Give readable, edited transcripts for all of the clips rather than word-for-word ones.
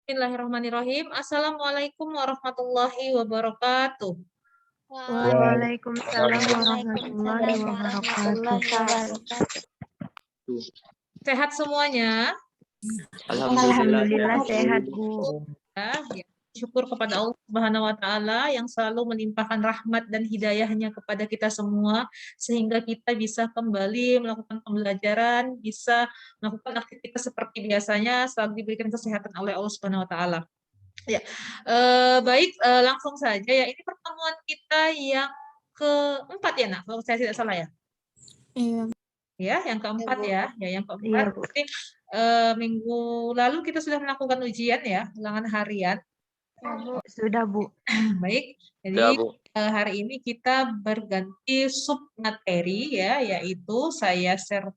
Bismillahirrahmanirrahim. Assalamualaikum warahmatullahi wabarakatuh. Waalaikumsalam Waalaikumsalam warahmatullahi warahmatullahi wabarakatuh. wabarakatuh. Sehat semuanya? Alhamdulillah sehat, Bu. Ya, syukur kepada Allah Subhanahu wa taala yang selalu melimpahkan rahmat dan hidayahnya kepada kita semua sehingga kita bisa kembali melakukan pembelajaran, bisa melakukan aktivitas seperti biasanya selalu diberikan kesehatan oleh Allah Subhanahu wa taala. Ya. Baik, langsung saja ya. Ini pertemuan kita yang keempat ya, Nak, kalau saya tidak salah ya. Iya. Ya, yang keempat ya, yang Iya, keempat. Bu. Jadi, minggu lalu kita sudah melakukan ujian ya, ulangan harian. Sudah, Bu. Baik, jadi hari ini kita berganti sub materi ya, yaitu saya share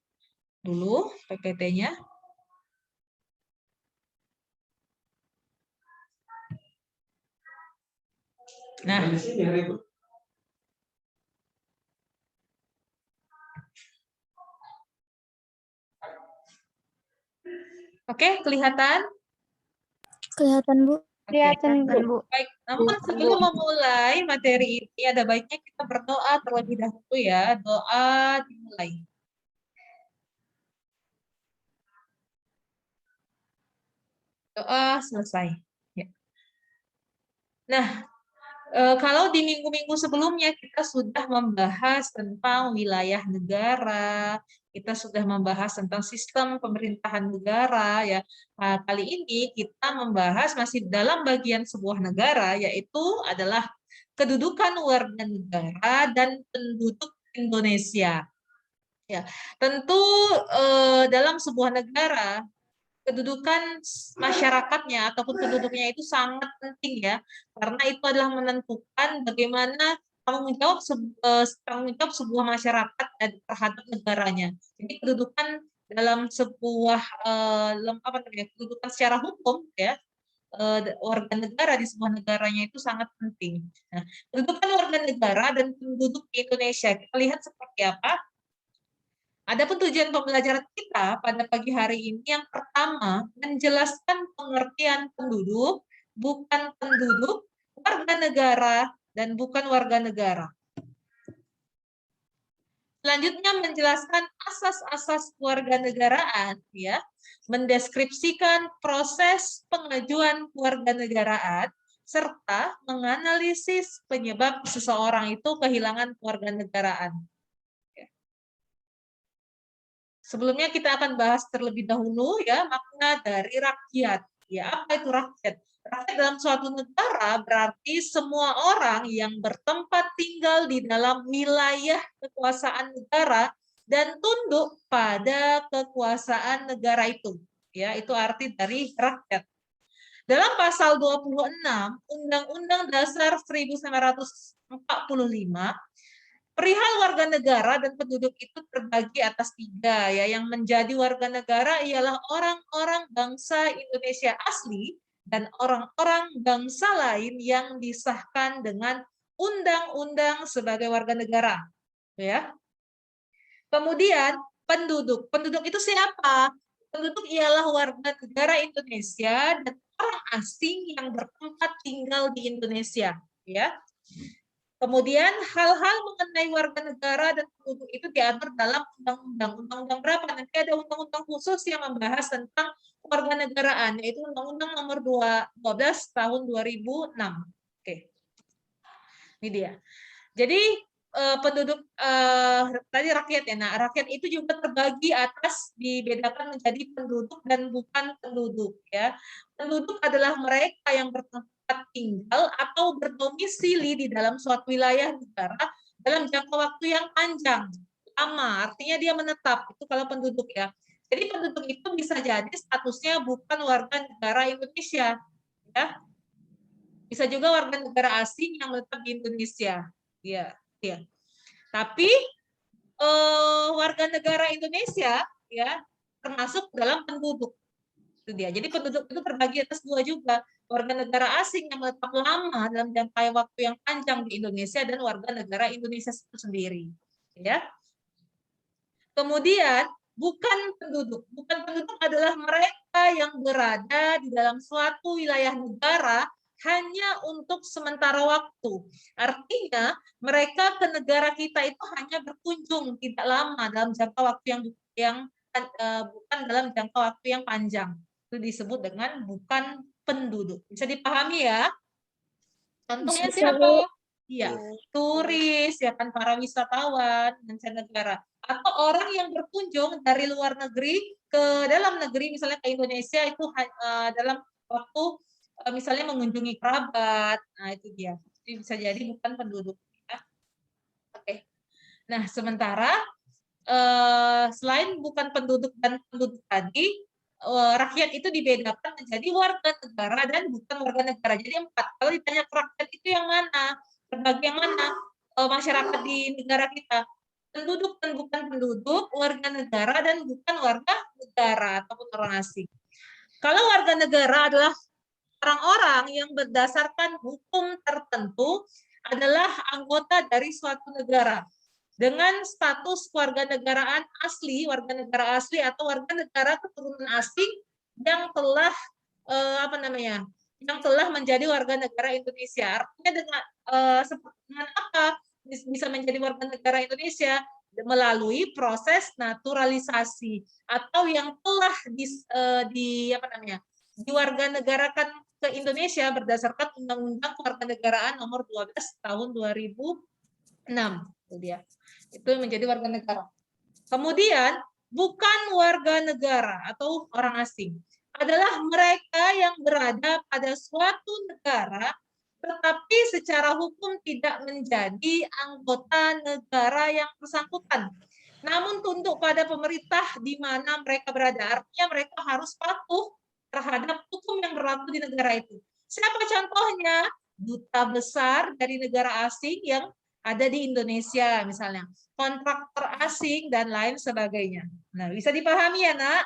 dulu PPT-nya. Nah, oke, kelihatan? Kelihatan, Bu. Kelihatan, Bu. Baik, namun sebelum memulai materi ini ada baiknya kita berdoa terlebih dahulu ya. Doa dimulai. Doa selesai. Ya. Nah, kalau di minggu-minggu sebelumnya kita sudah membahas tentang wilayah negara, kita sudah membahas tentang sistem pemerintahan negara ya. Nah, kali ini kita membahas masih dalam bagian sebuah negara, yaitu adalah kedudukan warga negara dan penduduk Indonesia. Ya, tentu dalam sebuah negara kedudukan masyarakatnya ataupun penduduknya itu sangat penting ya, karena itu adalah menentukan bagaimana tanggung jawab sebuah masyarakat terhadap negaranya. Jadi kedudukan dalam sebuah kedudukan secara hukum ya, warga negara di sebuah negaranya itu sangat penting. Nah, kedudukan warga negara dan penduduk di Indonesia kita lihat seperti apa. Adapun tujuan pembelajaran kita pada pagi hari ini yang pertama menjelaskan pengertian penduduk, bukan penduduk, warga negara dan bukan warga negara. Selanjutnya menjelaskan asas-asas kewarganegaraan ya, mendeskripsikan proses pengajuan kewarganegaraan serta menganalisis penyebab seseorang itu kehilangan kewarganegaraan. Sebelumnya kita akan bahas terlebih dahulu ya makna dari rakyat. Ya, apa itu rakyat? Rakyat dalam suatu negara berarti semua orang yang bertempat tinggal di dalam wilayah kekuasaan negara dan tunduk pada kekuasaan negara itu. Ya, itu arti dari rakyat. Dalam pasal 26 Undang-Undang Dasar 1945 perihal warga negara dan penduduk itu terbagi atas 3 ya. Yang menjadi warga negara ialah orang-orang bangsa Indonesia asli dan orang-orang bangsa lain yang disahkan dengan undang-undang sebagai warga negara. Ya. Kemudian penduduk. Penduduk itu siapa? Penduduk ialah warga negara Indonesia dan orang asing yang bertempat tinggal di Indonesia. Ya. Kemudian hal-hal mengenai warga negara dan penduduk itu diatur dalam undang-undang. Undang-undang berapa? Nanti ada undang-undang khusus yang membahas tentang kewarganegaraan, yaitu Undang-Undang Nomor 12 Tahun 2006. Oke. Ini dia. Jadi penduduk tadi rakyat ya. Nah, rakyat itu juga terbagi atas dibedakan menjadi penduduk dan bukan penduduk ya. Penduduk adalah mereka yang bertempat tinggal atau berdomisili di dalam suatu wilayah negara dalam jangka waktu yang panjang, lama, artinya dia menetap, itu kalau penduduk ya. Jadi penduduk itu bisa jadi statusnya bukan warga negara Indonesia, ya. Bisa juga warga negara asing yang menetap di Indonesia, ya. Tapi warga negara Indonesia ya termasuk dalam penduduk. Itu dia. Jadi penduduk itu terbagi atas 2 juga, warga negara asing yang menetap lama dalam jangka waktu yang panjang di Indonesia dan warga negara Indonesia itu sendiri. Ya. Kemudian bukan penduduk. Bukan penduduk adalah mereka yang berada di dalam suatu wilayah negara hanya untuk sementara waktu. Artinya mereka ke negara kita itu hanya berkunjung, tidak lama dalam jangka waktu bukan dalam jangka waktu yang panjang. Itu disebut dengan bukan penduduk. Bisa dipahami ya? Contohnya Bisa, siapa? Bu. Iya, turis, ya kan, para wisatawan, mancanegara, atau orang yang berkunjung dari luar negeri ke dalam negeri, misalnya ke Indonesia itu dalam waktu misalnya mengunjungi kerabat. Nah, itu dia. Jadi bisa jadi bukan penduduk. Ya. Oke. Nah, sementara selain bukan penduduk dan penduduk tadi, rakyat itu dibedakan menjadi warga negara dan bukan warga negara. Jadi 4. Kalau ditanya ke rakyat itu yang mana? Berbagai yang mana? Masyarakat di negara kita. Penduduk dan bukan penduduk, warga negara dan bukan warga negara ataupun orang asing. Kalau warga negara adalah orang-orang yang berdasarkan hukum tertentu adalah anggota dari suatu negara dengan status warganegaraan asli, warga negara asli atau warga negara keturunan asing yang telah yang telah menjadi warga negara Indonesia. Artinya dengan apa bisa menjadi warga negara Indonesia? Melalui proses naturalisasi atau yang telah diwarganegarakan ke Indonesia berdasarkan Undang-Undang Kewarganegaraan Nomor 12 Tahun 2006. Itu dia. Itu menjadi warga negara. Kemudian bukan warga negara atau orang asing adalah mereka yang berada pada suatu negara tetapi secara hukum tidak menjadi anggota negara yang bersangkutan. Namun tunduk pada pemerintah di mana mereka berada. Artinya mereka harus patuh terhadap hukum yang berlaku di negara itu. Siapa contohnya? Duta besar dari negara asing yang ada di Indonesia misalnya, kontraktor asing dan lain sebagainya. Nah, bisa dipahami ya, Nak?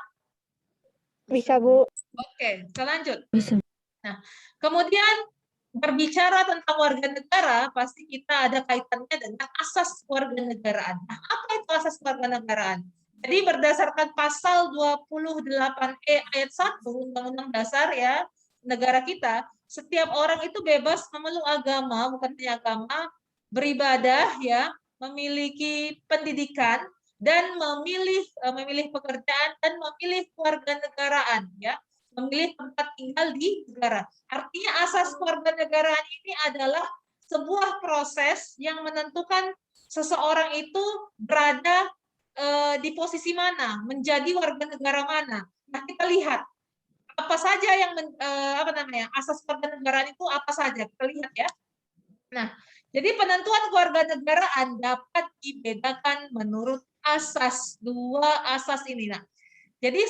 Bisa, Bu. Oke, kita lanjut. Bisa. Nah, kemudian berbicara tentang warga negara, pasti kita ada kaitannya dengan asas kewarganegaraan. Nah, apa itu asas kewarganegaraan? Jadi berdasarkan pasal 28E ayat 1 Undang-Undang Dasar ya negara kita, setiap orang itu bebas memeluk agama, bukan hanya agama, beribadah ya, memiliki pendidikan dan memilih pekerjaan dan memilih kewarganegaraan ya, memilih tempat tinggal di negara. Artinya asas kewarganegaraan ini adalah sebuah proses yang menentukan seseorang itu berada di posisi mana, menjadi warga negara mana. Nah, kita lihat apa saja yang asas kewarganegaraan itu apa saja. Kita lihat ya. Nah, jadi penentuan kewarganegaraan dapat dibedakan menurut asas, 2 asas ini. Nah, jadi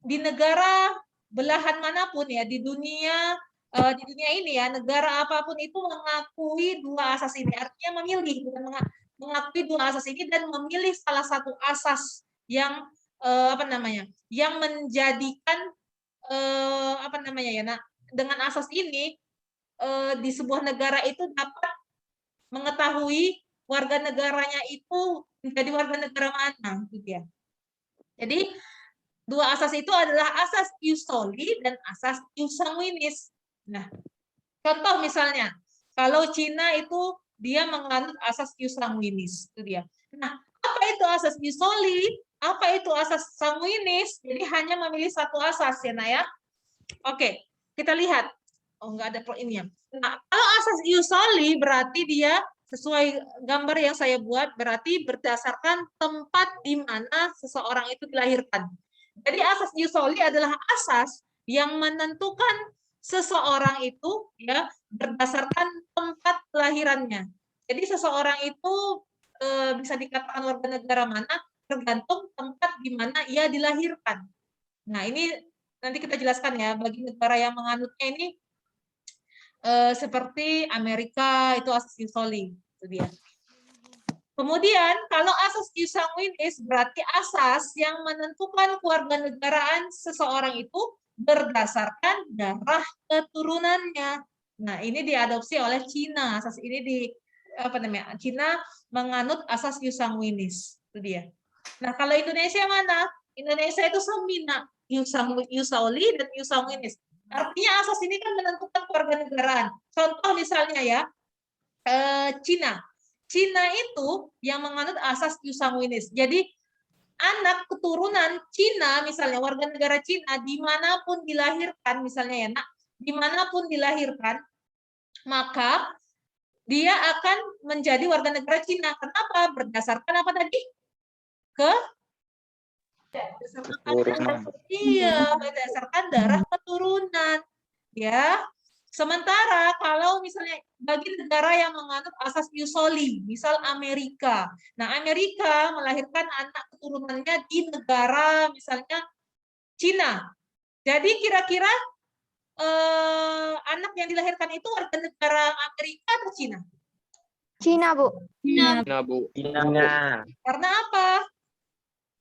di negara belahan manapun ya di dunia ini ya, negara apapun itu mengakui 2 asas ini. Artinya memilih, bukan mengakui 2 asas ini dan memilih salah satu asas yang yang menjadikan nah, dengan asas ini di sebuah negara itu dapat mengetahui warga negaranya itu menjadi warga negara mana gitu ya. Jadi 2 asas itu adalah asas ius soli dan asas ius sanguinis. Nah, contoh misalnya, kalau Cina itu dia menganut asas ius sanguinis, itu dia. Nah, apa itu asas ius soli? Apa itu asas sanguinis? Jadi hanya memilih satu asas ya, Nak ya. Oke, kita lihat. Oh, enggak ada ini ya. Nah, kalau asas ius soli berarti dia sesuai gambar yang saya buat berarti berdasarkan tempat di mana seseorang itu dilahirkan. Jadi asas ius soli adalah asas yang menentukan seseorang itu ya berdasarkan tempat kelahirannya. Jadi seseorang itu bisa dikatakan warga negara mana tergantung tempat di mana ia dilahirkan. Nah, ini nanti kita jelaskan ya bagi negara yang menganutnya ini seperti Amerika itu asas ius soli, itu dia. Kemudian kalau asas ius sanguinis berarti asas yang menentukan kewarganegaraan seseorang itu berdasarkan darah keturunannya. Nah, ini diadopsi oleh Cina. Asas ini Cina menganut asas ius sanguinis. Itu dia. Nah, kalau Indonesia mana? Indonesia itu semina, Yusauli dan Yusanguinis. Artinya asas ini kan menentukan kewarganegaraan. Contoh misalnya ya, Cina. Cina itu yang menganut asas Yusanguinis. Jadi anak keturunan Cina, misalnya warga negara Cina, dimanapun dilahirkan, misalnya ya nak, dimanapun dilahirkan, maka dia akan menjadi warga negara Cina. Kenapa? Berdasarkan apa tadi? Iya, berdasarkan darah keturunan. Ya. Sementara kalau misalnya bagi negara yang menganut asas Iusoli, misal Amerika. Nah, Amerika melahirkan anak keturunannya di negara misalnya Cina. Jadi kira-kira anak yang dilahirkan itu warga negara Amerika atau Cina? Cina, Bu. Cina. Cina, Bu. Karena apa?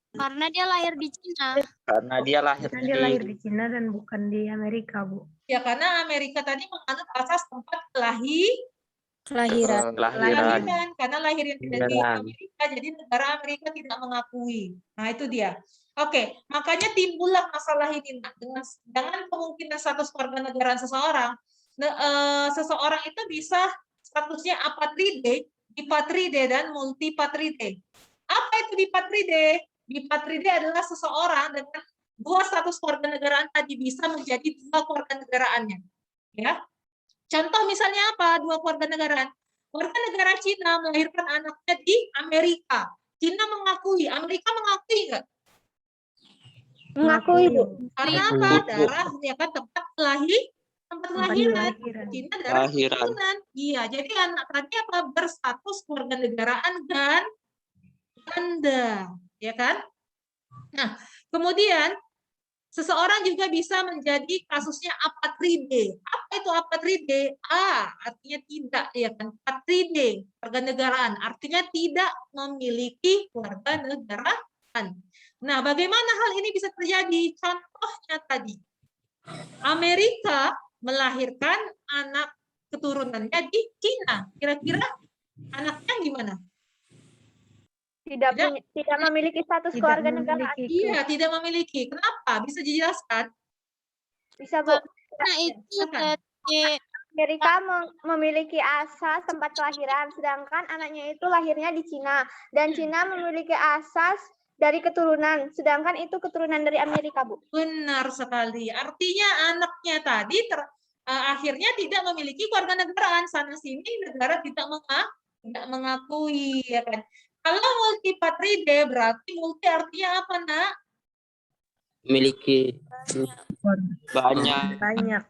Karena dia lahir di Cina. Karena dia lahir Karena dia lahir di Cina dan bukan di Amerika, Bu. Ya, karena Amerika tadi menganut asas tempat Kelahiran. kelahiran. Karena lahirnya tidak di Amerika, jadi negara Amerika tidak mengakui. Nah, itu dia. Oke, makanya timbullah masalah ini dengan kemungkinan status kewarganegaraan seseorang. Seseorang itu bisa statusnya apatride, dipatride, dan multipatride. Apa itu dipatride? Dipatride adalah seseorang dengan dua status kewarganegaraan tadi bisa menjadi dua kewarganegaraannya. Ya. Contoh misalnya apa? Dua kewarganegaraan. Warga negara Cina melahirkan anaknya di Amerika. Cina mengakui, Amerika mengakui nggak? Mengakui, Bu. Karena apa? Darah ya kan tempat kelahiran. Cina darah keturunan. Iya, jadi anak tadi apa? Berstatus kewarganegaraan ganda, ya kan? Nah, kemudian seseorang juga bisa menjadi kasusnya apatride. Apa itu apatride? Artinya tidak, ya kan? Patride, warganegaraan, artinya tidak memiliki warganegaraan. Nah, bagaimana hal ini bisa terjadi? Contohnya tadi, Amerika melahirkan anak keturunannya di Cina. Kira-kira anaknya gimana? Tidak memiliki status kewarganegaraan. Iya, tidak memiliki. Kenapa? Bisa dijelaskan? Bisa, Bu. Nah, itu tadi Amerika memiliki asas tempat kelahiran, sedangkan anaknya itu lahirnya di Cina. Dan Cina memiliki asas dari keturunan, sedangkan itu keturunan dari Amerika, Bu. Benar sekali. Artinya anaknya tadi akhirnya tidak memiliki kewarganegaraan. Sana-sini negara tidak mengakui, ya kan? Kalau multipatride berarti multi artinya apa, Nak? memiliki banyak. Banyak.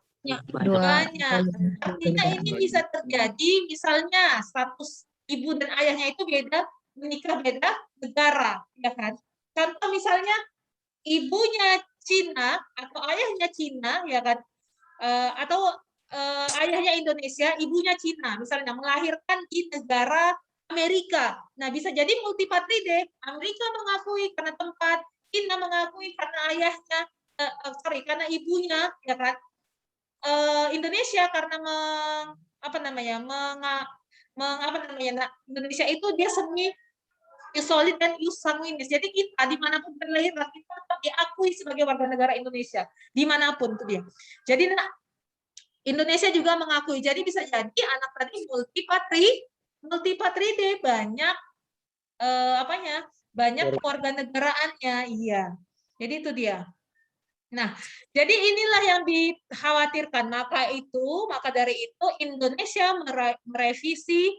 Artinya ini bisa terjadi misalnya status ibu dan ayahnya itu beda, menikah beda negara, ya kan? Contoh misalnya ibunya Cina atau ayahnya Cina, ya kan? Atau ayahnya Indonesia, ibunya Cina, misalnya melahirkan di negara Amerika. Nah, bisa jadi multipatride. Amerika mengakui karena tempat, Cina mengakui karena ayahnya, karena ibunya, ya kan? Indonesia karena Indonesia itu dia semi Iusoli dan Iusanguinis. Jadi kita dimanapun berlahir kita tetap diakui sebagai warga negara Indonesia dimanapun itu dia. Jadi Indonesia juga mengakui. Jadi bisa jadi anak tadi multipatride banyak banyak kewarganegaraannya. Iya. Jadi itu dia. Nah, jadi inilah yang dikhawatirkan. Maka dari itu Indonesia merevisi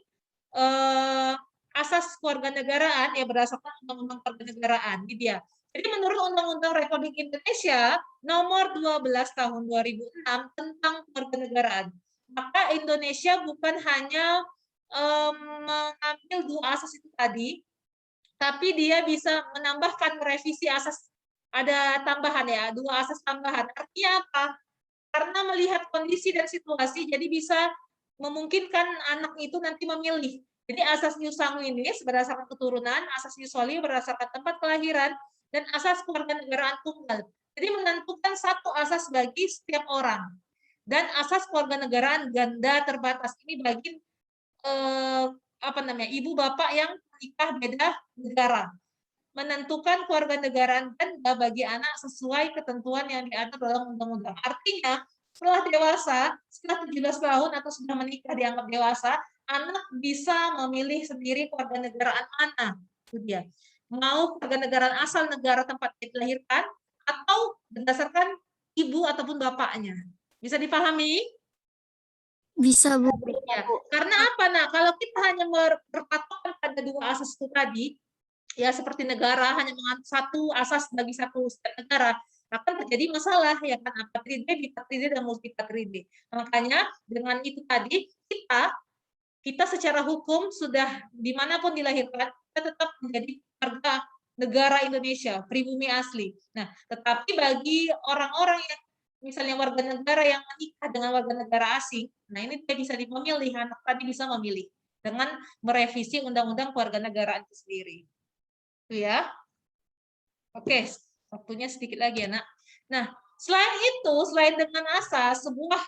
asas kewarganegaraan ya berdasarkan Undang-Undang Kewarganegaraan. Ini dia. Jadi menurut Undang-Undang Republik Indonesia nomor 12 tahun 2006 tentang kewarganegaraan, maka Indonesia bukan hanya mengambil dua asas itu tadi, tapi dia bisa menambahkan merevisi asas, ada tambahan ya, dua asas tambahan. Artinya apa? Karena melihat kondisi dan situasi, jadi bisa memungkinkan anak itu nanti memilih. Jadi asas Iusanguinis berdasarkan keturunan, asas Iusoli berdasarkan tempat kelahiran, dan asas kewarganegaraan tunggal. Jadi menentukan satu asas bagi setiap orang. Dan asas kewarganegaraan ganda terbatas ini bagi ibu bapak yang menikah beda negara. menentukan kewarganegaraan ganda bagi anak sesuai ketentuan yang diatur dalam undang-undang. Artinya, setelah dewasa, setelah 17 tahun atau sudah menikah dianggap dewasa, anak bisa memilih sendiri kewarganegaraan mana. Itu dia. Mau kewarganegaraan asal negara tempat dia dilahirkan atau berdasarkan ibu ataupun bapaknya. Bisa dipahami? Bisa, Bu. Ya. Karena apa? Nah, kalau kita hanya berpatokan pada dua asas itu tadi, ya seperti negara hanya satu asas bagi satu negara, akan terjadi masalah ya kan, apatride, bipatride, dan multipatride. Makanya dengan itu tadi kita secara hukum sudah dimanapun dilahirkan, kita tetap menjadi warga negara Indonesia, pribumi asli. Nah, tetapi bagi orang-orang yang misalnya warga negara yang menikah dengan warga negara asing, nah ini dia bisa memilih, anak tadi bisa memilih dengan merevisi undang-undang kewarganegaraan itu sendiri. Itu ya. Oke, waktunya sedikit lagi ya, Nak. Nah, selain itu, selain dengan asas, sebuah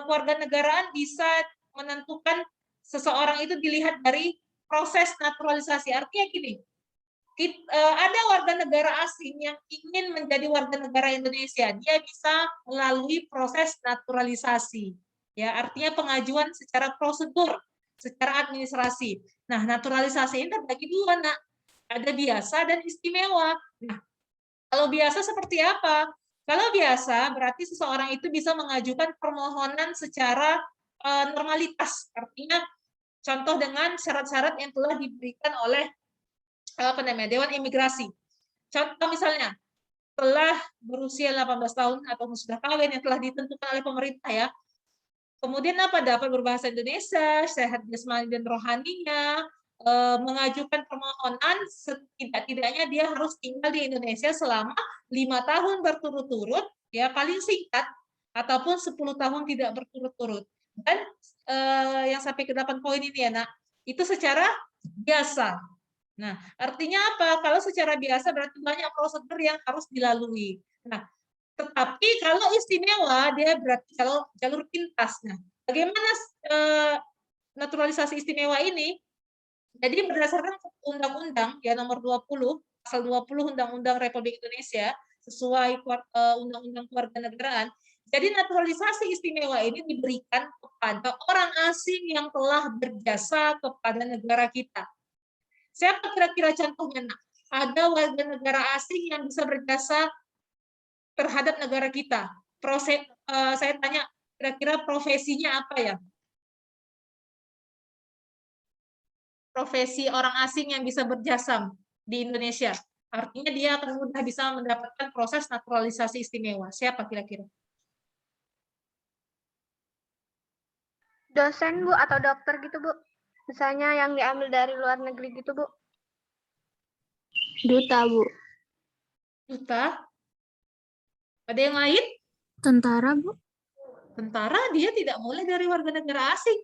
kewarganegaraan bisa menentukan seseorang itu dilihat dari proses naturalisasi. Artinya gini, ada warga negara asing yang ingin menjadi warga negara Indonesia, dia bisa melalui proses naturalisasi. Ya, artinya pengajuan secara prosedur, secara administrasi. Nah, naturalisasi ini terbagi dua, Nak. Ada biasa dan istimewa. Nah, kalau biasa seperti apa? Kalau biasa berarti seseorang itu bisa mengajukan permohonan secara normalitas. Artinya contoh dengan syarat-syarat yang telah diberikan oleh Dewan Imigrasi. Contoh misalnya, telah berusia 18 tahun atau sudah kawin yang telah ditentukan oleh pemerintah ya. Kemudian apa? Dapat berbahasa Indonesia, sehat jasmani dan rohaninya, mengajukan permohonan setidak-tidaknya dia harus tinggal di Indonesia selama 5 tahun berturut-turut, ya paling singkat, ataupun 10 tahun tidak berturut-turut. Dan yang sampai ke 8 poin ini ya, Nak, itu secara biasa. Nah, artinya apa? Kalau secara biasa berarti banyak prosedur yang harus dilalui. Nah, tetapi kalau istimewa, dia berarti kalau jalur pintas. Nah, bagaimana naturalisasi istimewa ini? Jadi berdasarkan Undang-Undang ya nomor 20, pasal 20 Undang-Undang Republik Indonesia, sesuai Undang-Undang Kewarganegaraan, jadi naturalisasi istimewa ini diberikan kepada orang asing yang telah berjasa kepada negara kita. Siapa kira-kira contohnya, Nak? Ada warga negara asing yang bisa berjasa terhadap negara kita. Saya tanya, kira-kira profesinya apa ya? Profesi orang asing yang bisa berjasa di Indonesia. Artinya dia akan mudah bisa mendapatkan proses naturalisasi istimewa. Siapa kira-kira? Dosen, Bu, atau dokter gitu, Bu. Misalnya yang diambil dari luar negeri gitu, Bu. Duta, Bu. Duta? Ada yang lain? Tentara, Bu. Tentara dia tidak boleh dari warga negara asing.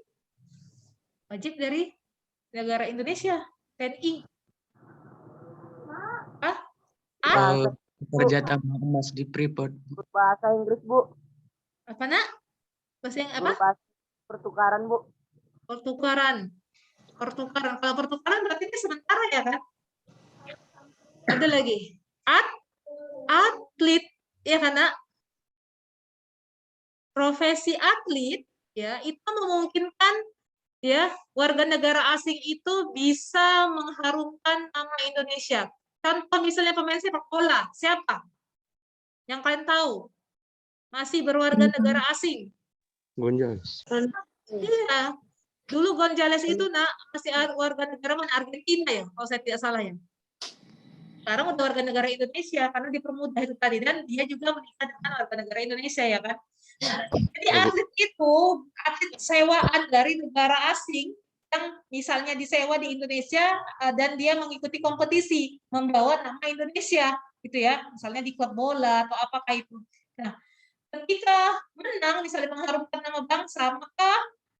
Wajib dari negara Indonesia, TNI. Kerja tambah emas di Freeport. Bahasa Inggris, Bu. Apa, Nak? Bahasa yang apa? Pertukaran, Bu. Pertukaran. Kalau pertukaran berarti ini sementara ya kan? Ada lagi. Atlet, ya kan, Nak? Profesi atlet ya itu memungkinkan ya warga negara asing itu bisa mengharumkan nama Indonesia. Contoh misalnya pemain sepak bola, siapa? Yang kalian tahu? Masih berwarga negara asing. Gonzales. Iya. Dulu Gonzales itu, Nak, masih warga negara Argentina ya, kalau saya tidak salah ya. Sekarang udah warga negara Indonesia karena dipermudah itu tadi, dan dia juga menikah dengan warga negara Indonesia ya kan. Jadi atlet itu atlet sewaan dari negara asing yang misalnya disewa di Indonesia dan dia mengikuti kompetisi membawa nama Indonesia gitu ya, misalnya di klub bola atau apakah itu. Nah, ketika menang misalnya mengharumkan nama bangsa, maka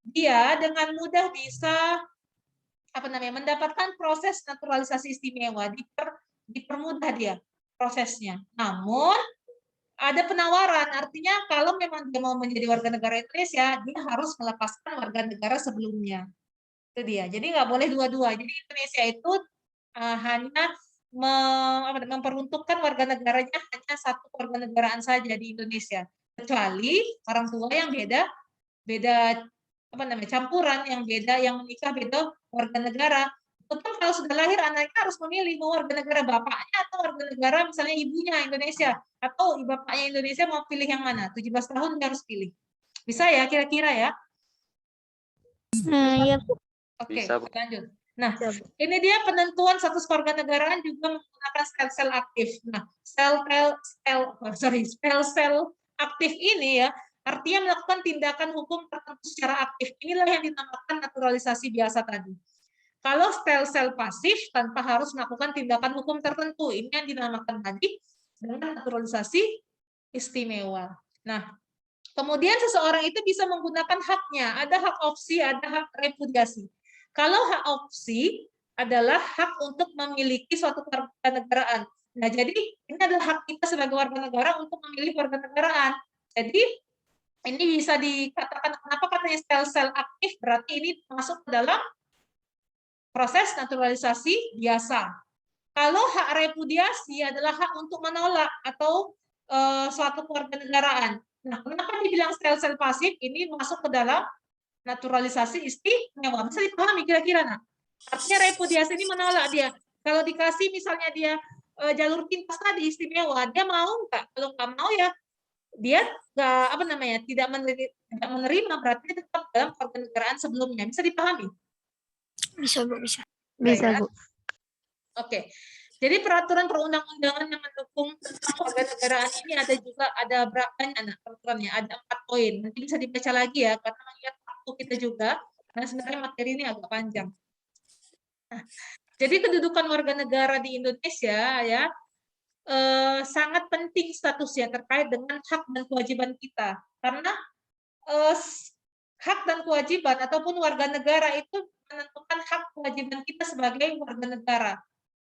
dia dengan mudah bisa mendapatkan proses naturalisasi istimewa, dipermudah dia prosesnya. Namun ada penawaran, artinya kalau memang dia mau menjadi warga negara Indonesia, dia harus melepaskan warga negara sebelumnya. Itu dia. Jadi nggak boleh dua-dua. Jadi Indonesia itu hanya memperuntukkan warga negaranya hanya satu warga negaraan saja di Indonesia, kecuali orang tua yang beda campuran, yang menikah beda warga negara. Tetap kalau sudah lahir anaknya harus memilih mau warga negara bapaknya atau warga negara misalnya ibunya Indonesia, atau bapaknya Indonesia, mau pilih yang mana. 17 tahun dia harus pilih. Bisa ya kira-kira ya? Iya. Oke, Bisa, Bu. lanjut. Nah, ini dia penentuan status kewarganegaraan juga menggunakan sel-sel aktif. Nah, sel-sel aktif ini ya, artinya melakukan tindakan hukum tertentu secara aktif. Inilah yang dinamakan naturalisasi biasa tadi. Kalau sel-sel pasif tanpa harus melakukan tindakan hukum tertentu, ini yang dinamakan tadi dengan naturalisasi istimewa. Nah, kemudian seseorang itu bisa menggunakan haknya. Ada hak opsi, ada hak repudiasi. Kalau hak opsi adalah hak untuk memiliki suatu kewarganegaraan. Nah, jadi ini adalah hak kita sebagai warga negara untuk memilih kewarganegaraan. Jadi ini bisa dikatakan, kenapa katanya sel-sel aktif, berarti ini masuk ke dalam proses naturalisasi biasa. Kalau hak repudiasi adalah hak untuk menolak atau suatu kewarganegaraan. Nah, kenapa dibilang sel-sel pasif? Ini masuk ke dalam naturalisasi istimewa. Bisa dipahami kira-kira, nah? Artinya repudiasi ini menolak dia. Kalau dikasih misalnya dia jalur pintas tadi istimewa, dia mau nggak? Kalau nggak mau ya dia nggak tidak menerima, berarti tetap dalam kewarganegaraan sebelumnya. Bisa dipahami? Bisa, Bu, bisa. Bisa, Ya. Bu. Oke. Jadi peraturan perundang-undangan yang mendukung tentang kewarganegaraan ini ada berapa banyak peraturannya? Ada 4 poin. Nanti bisa dibaca lagi ya, karena mengingat waktu kita juga. Karena sebenarnya materi ini agak panjang. Nah, jadi kedudukan warga negara di Indonesia ya sangat penting statusnya terkait dengan hak dan kewajiban kita. Karena hak dan kewajiban ataupun warga negara itu menentukan hak kewajiban kita sebagai warga negara.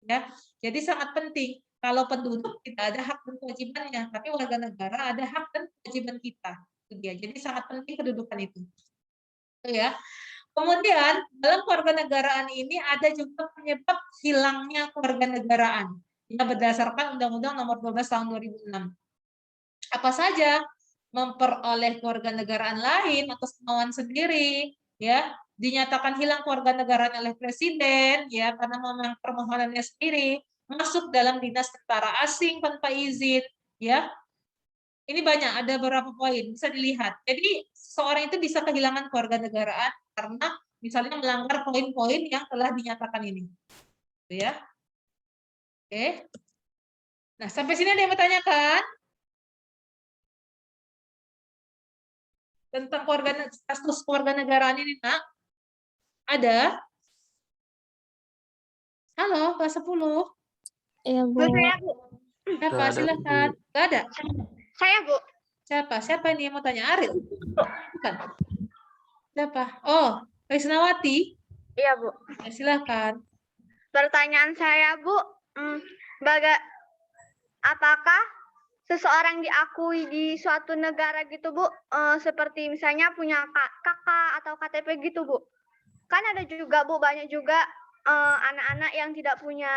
Ya, jadi sangat penting. Kalau penduduk tidak ada hak dan kewajibannya, tapi warga negara ada hak dan kewajiban kita. Itu dia. Jadi sangat penting kedudukan itu. Itu ya. Kemudian dalam kewarganegaraan ini ada juga penyebab hilangnya kewarganegaraan yang berdasarkan Undang-Undang Nomor 12 Tahun 2006. Apa saja? Memperoleh kewarganegaraan lain atas kemauan sendiri, ya, dinyatakan hilang kewarganegaraan oleh presiden, ya, karena memang permohonannya sendiri, masuk dalam dinas tentara asing tanpa izin, ya. Ini banyak, ada beberapa poin bisa dilihat. Jadi seorang itu bisa kehilangan kewarganegaraan karena misalnya melanggar poin-poin yang telah dinyatakan ini, ya. Oke. Nah, sampai sini ada yang bertanyakan tentang status kewarganegaraan ini, Nak? Ada? Halo, kelas 10. Iya, Bu. Saya, Bu. Siapa? Nggak ada, Silakan. Bu. Nggak ada? Saya, Bu. Siapa? Siapa ini yang mau tanya? Ariel? Bukan. Siapa? Oh, Krisnawati. Iya, Bu. Ya, silakan. Pertanyaan saya, Bu, apakah seseorang diakui di suatu negara gitu, Bu, seperti misalnya punya kakak atau KTP gitu, Bu? Kan ada juga, Bu, banyak juga anak-anak yang tidak punya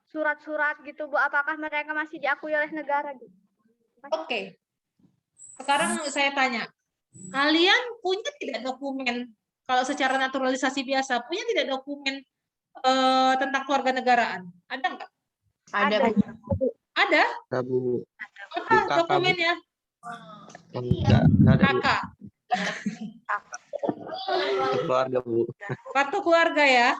surat-surat gitu, Bu. Apakah mereka masih diakui oleh negara, Bu? Oke. Sekarang saya tanya, kalian punya tidak dokumen, kalau secara naturalisasi biasa, punya tidak dokumen tentang kewarganegaraan? Ada nggak? Ada, Bu. Ada? Ada, Bu. Apa Kakak, Bu. dokumennya? Enggak ada, Bu. Kakak. Keluarga, Bu. Kartu keluarga ya.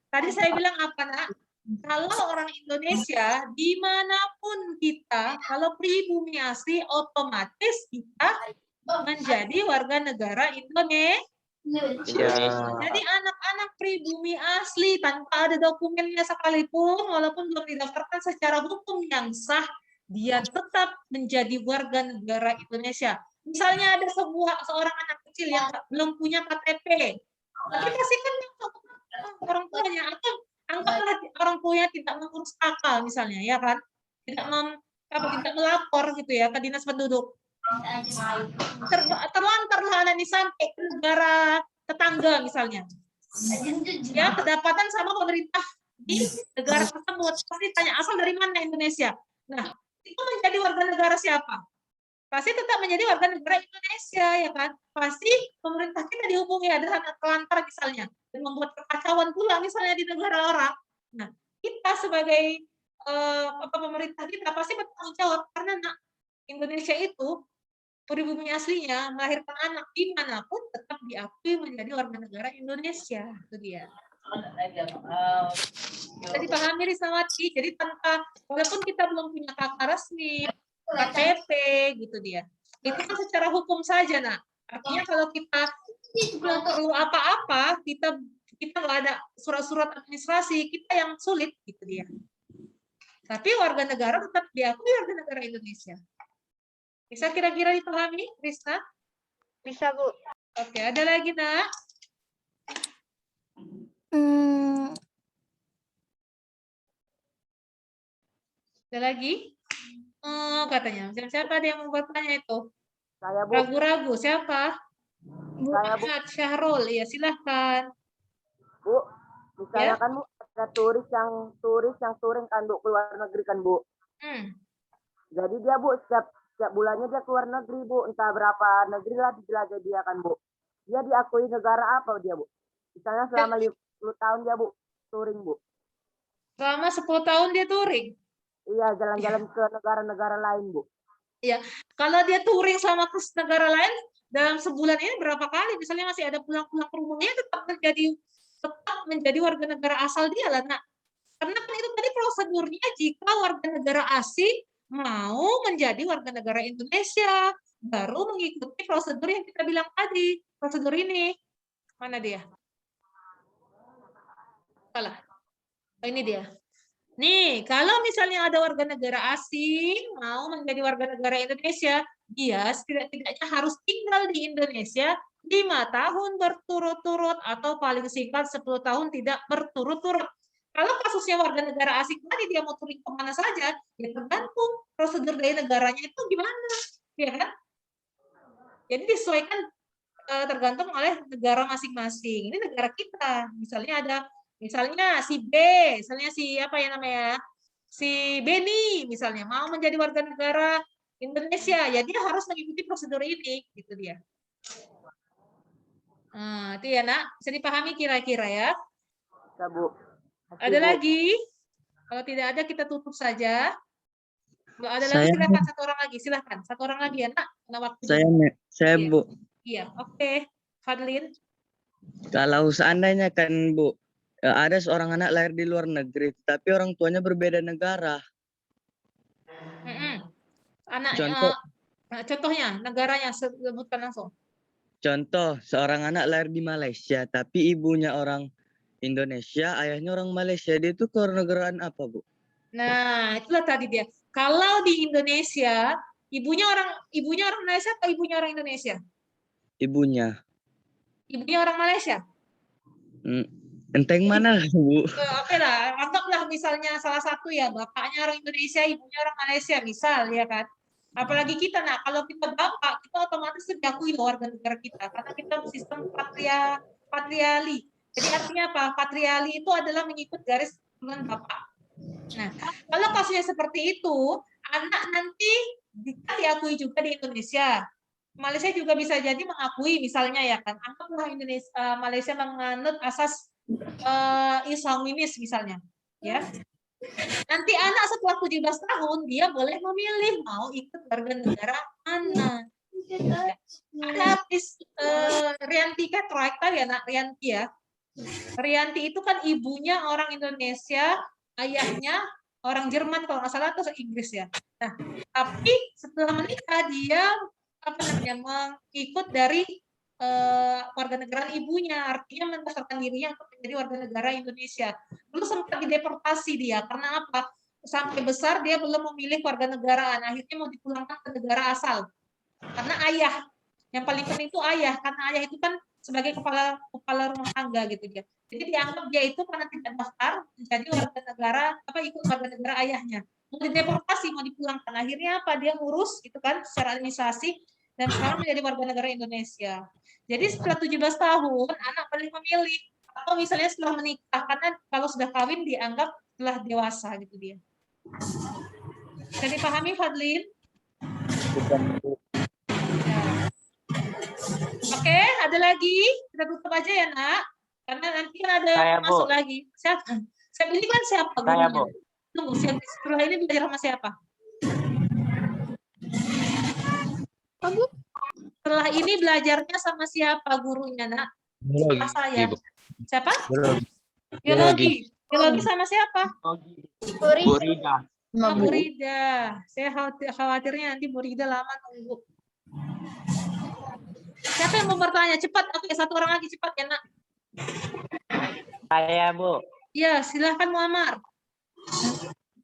Tadi saya bilang apa, Nak? Kalau orang Indonesia, dimanapun kita, kalau pribumi asli, otomatis kita menjadi warga negara Indonesia. Iya. Jadi anak-anak pribumi asli tanpa ada dokumennya sekalipun, walaupun belum didaftarkan secara hukum yang sah, dia tetap menjadi warga negara Indonesia. Misalnya ada seorang anak kecil yang belum punya KTP, tapi pastikan orang tuanya, atau anggaplah orang tuanya tidak mengurus kakak misalnya, ya kan? Tidak melapor gitu ya ke dinas penduduk. Terlantarlah anak ini sampai ke negara tetangga misalnya. Ya, kedapatan sama pemerintah di negara tersebut. Pasti tanya asal dari mana Indonesia. Nah, itu menjadi warga negara siapa? Pasti tetap menjadi warga negara Indonesia, ya kan? Pasti pemerintah kita dihubungi ada anak pelantar misalnya, dan membuat kekacauan pula misalnya di negara orang. Nah, kita sebagai pemerintah kita pasti bertanggung jawab karena Indonesia itu pribumi aslinya melahirkan anak dimanapun tetap diakui menjadi warga negara Indonesia. Itu dia. Jadi pahami Rismawati, jadi tanpa walaupun kita belum punya kakak resmi, KTP gitu dia. Itu kan secara hukum saja, nak. Artinya kalau kita belum perlu apa-apa, kita nggak ada surat-surat administrasi, kita yang sulit gitu dia. Tapi warga negara tetap diakui warga negara Indonesia. Bisa kira-kira dipahami, Risna? Bisa, Bu. Oke, ada lagi, nak? Ada lagi? Oh, katanya. Siapa dia yang mau bertanya itu? Saya, Bu. Ragu-ragu, siapa? Saya, Bu. Ahmad Syahrul, ya silahkan. Bu, misalnya Ya. kan, Bu, ada turis yang touring kan, Bu, keluar negeri kan, Bu. Jadi dia, Bu, setiap bulannya dia keluar negeri, Bu. Entah berapa negeri lah dijelajah dia kan, Bu. Dia diakui negara apa dia, Bu? Misalnya selama 50 tahun dia, Bu, touring, Bu. Selama 10 tahun dia touring. Iya, jalan-jalan ke negara-negara lain, Bu. Iya, kalau dia touring selama ke negara lain dalam sebulan ini berapa kali? Misalnya masih ada pulang-pulang ke rumahnya, tetap menjadi warga negara asal dia lah, nak. Karena kan itu tadi prosedurnya jika warga negara asing mau menjadi warga negara Indonesia, baru mengikuti prosedur yang kita bilang tadi. Prosedur ini. Mana dia? Salah. Oh, ini dia. Nih, kalau misalnya ada warga negara asing mau menjadi warga negara Indonesia, dia setidak-tidaknya harus tinggal di Indonesia 5 tahun berturut-turut atau paling singkat 10 tahun tidak berturut-turut. Kalau kasusnya warga negara asing tadi dia mau touring kemana saja, ya tergantung prosedur dari negaranya itu gimana, ya kan? Jadi disesuaikan tergantung oleh negara masing-masing. Ini negara kita, misalnya si B, misalnya si apa ya namanya, si Beni misalnya mau menjadi warga negara Indonesia, ya dia harus mengikuti prosedur ini, gitu dia. Nah, itu ya, nak, bisa dipahami kira-kira ya. Bisa, Bu. Ada lagi? Kalau tidak ada kita tutup saja. Kalau ada lagi Saya- silakan satu orang lagi, silakan satu orang lagi ya, nak. Karena waktu Saya, Iya. Bu. Iya, oke. Fadlin. Kalau seandainya kan, Bu, ada seorang anak lahir di luar negeri, tapi orang tuanya berbeda negara. Contohnya, negaranya sebutkan langsung. Contoh, seorang anak lahir di Malaysia, tapi ibunya orang Indonesia, ayahnya orang Malaysia. Dia itu kewarganegaraan apa, Bu? Nah, itulah tadi dia. Kalau di Indonesia, ibunya orang Malaysia atau ibunya orang Indonesia? Ibunya. Ibunya orang Malaysia. Enteng mana, Bu? Oke lah, anggaplah misalnya salah satu ya, bapaknya orang Indonesia, ibunya orang Malaysia, misal ya kan. Apalagi kita, nah kalau kita bapak, kita otomatis diakui warga negara kita, karena kita sistem patriali. Jadi artinya apa? Patriali itu adalah mengikut garis keturunan bapak. Nah, kalau kasusnya seperti itu, anak nanti diakui juga di Indonesia. Malaysia juga bisa jadi mengakui, misalnya ya kan, anggaplah Malaysia menganut asas islaminis misalnya, ya. Nanti anak setelah 17 tahun dia boleh memilih mau ikut warga negara mana. Ada artis Rianti Cartwright tadi anak Rianti ya. Rianti itu kan ibunya orang Indonesia, ayahnya orang Jerman kalau nggak salah atau Inggris ya. Nah, tapi setelah menikah dia mengikut dari warga negara ibunya, artinya mendaftarkan dirinya untuk menjadi warga negara Indonesia. Dulu sempat dideportasi dia, karena apa? Sampai besar dia belum memilih warga negaraan, akhirnya mau dipulangkan ke negara asal. Karena ayah, yang paling penting itu ayah, karena ayah itu kan sebagai kepala rumah tangga gitu dia. Jadi dianggap dia itu karena tidak daftar menjadi warga negara, ikut warga negara ayahnya. Mau dideportasi, mau dipulangkan, akhirnya apa? Dia ngurus gitu kan secara administrasi dan sekarang menjadi warga negara Indonesia. Jadi setelah 17 tahun, anak boleh memilih Atau misalnya setelah menikah, karena kalau sudah kawin dianggap telah dewasa gitu dia. Bisa dipahami, Fadlin? Ya. Oke, ada lagi? Kita tutup aja ya, Nak. Karena nanti kan ada Saya, yang masuk Bu. lagi. Siapa? Saya ini kan siapa? Saya, gurunya? Bu. Tunggu, setelah ini belajar sama siapa? Setelah ini belajarnya sama siapa gurunya, Nak? Sama saya. Siapa? Biologi. Biologi sama siapa? Bu Rida. Oh, Bu Rida. Saya khawatirnya nanti Bu Rida lama nunggu. Siapa yang mau bertanya? Cepat. Oke, satu orang lagi cepat ya, Nak. Saya, Bu. Ya, silahkan Muammar.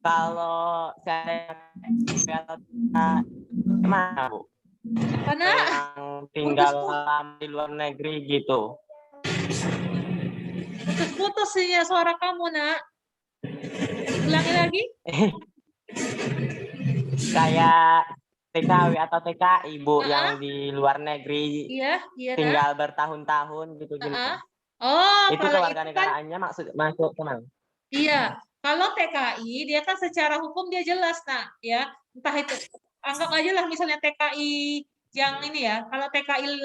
Kalau saya mana, Bu? Apa, Nak? Yang tinggal lama di luar negeri gitu. Putus ya suara kamu, Nak. Ulangi lagi. Kayak TKW atau TKI, Bu, yang di luar negeri Iya, iya, Nak. tinggal bertahun-tahun gitu. Oh, Itu kalau itu kan kewarganegaraannya masuk kemana? iya. Kalau TKI dia kan secara hukum dia jelas, Nak, ya. Entah itu anggap aja lah misalnya TKI yang ini ya. Kalau TKI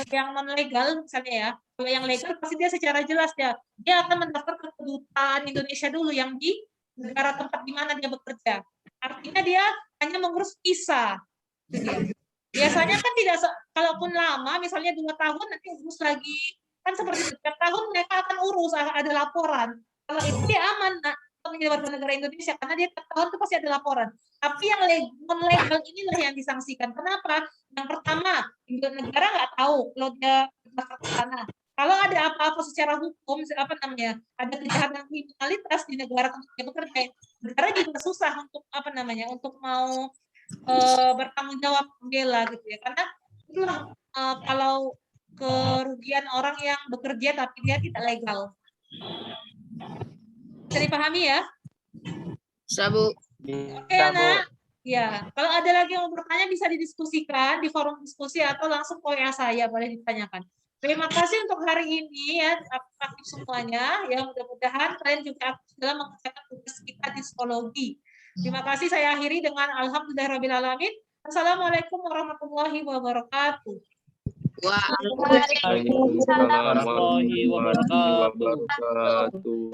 yang non legal misalnya ya. Kalau yang legal pasti dia secara jelas dia akan mendaftar ke kedutaan Indonesia dulu yang di negara tempat di mana dia bekerja. Artinya dia hanya mengurus visa. Gitu ya. Biasanya kan tidak kalaupun lama misalnya 2 tahun nanti urus lagi. Kan seperti setiap tahun mereka akan urus ada laporan. Kalau itu dia aman, Nak, menjadi warga negara Indonesia karena dia tiap tahun itu pasti ada laporan. Tapi yang non legal inilah yang disangsikan. Kenapa? Yang pertama, negara nggak tahu kalau dia daftar ke sana. Kalau ada apa-apa secara hukum, ada kejahatan kriminalitas di negara tempat dia bekerja, negara juga susah untuk untuk mau bertanggung jawab membela gitu ya. Karena itulah kalau kerugian orang yang bekerja tapi dia tidak legal. Bisa dipahami ya? Sabu. Oke, Nak. Ya, kalau ada lagi yang mau bertanya bisa didiskusikan di forum diskusi atau langsung ke WA saya, boleh ditanyakan. Terima kasih untuk hari ini ya, aktif semuanya. Ya, mudah-mudahan kalian juga aktif dalam mengerjakan tugas kita di psikologi. Terima kasih, saya akhiri dengan alhamdulillahirrahmanirrahim. Assalamualaikum warahmatullahi wabarakatuh. Waalaikumsalam warahmatullahi wabarakatuh.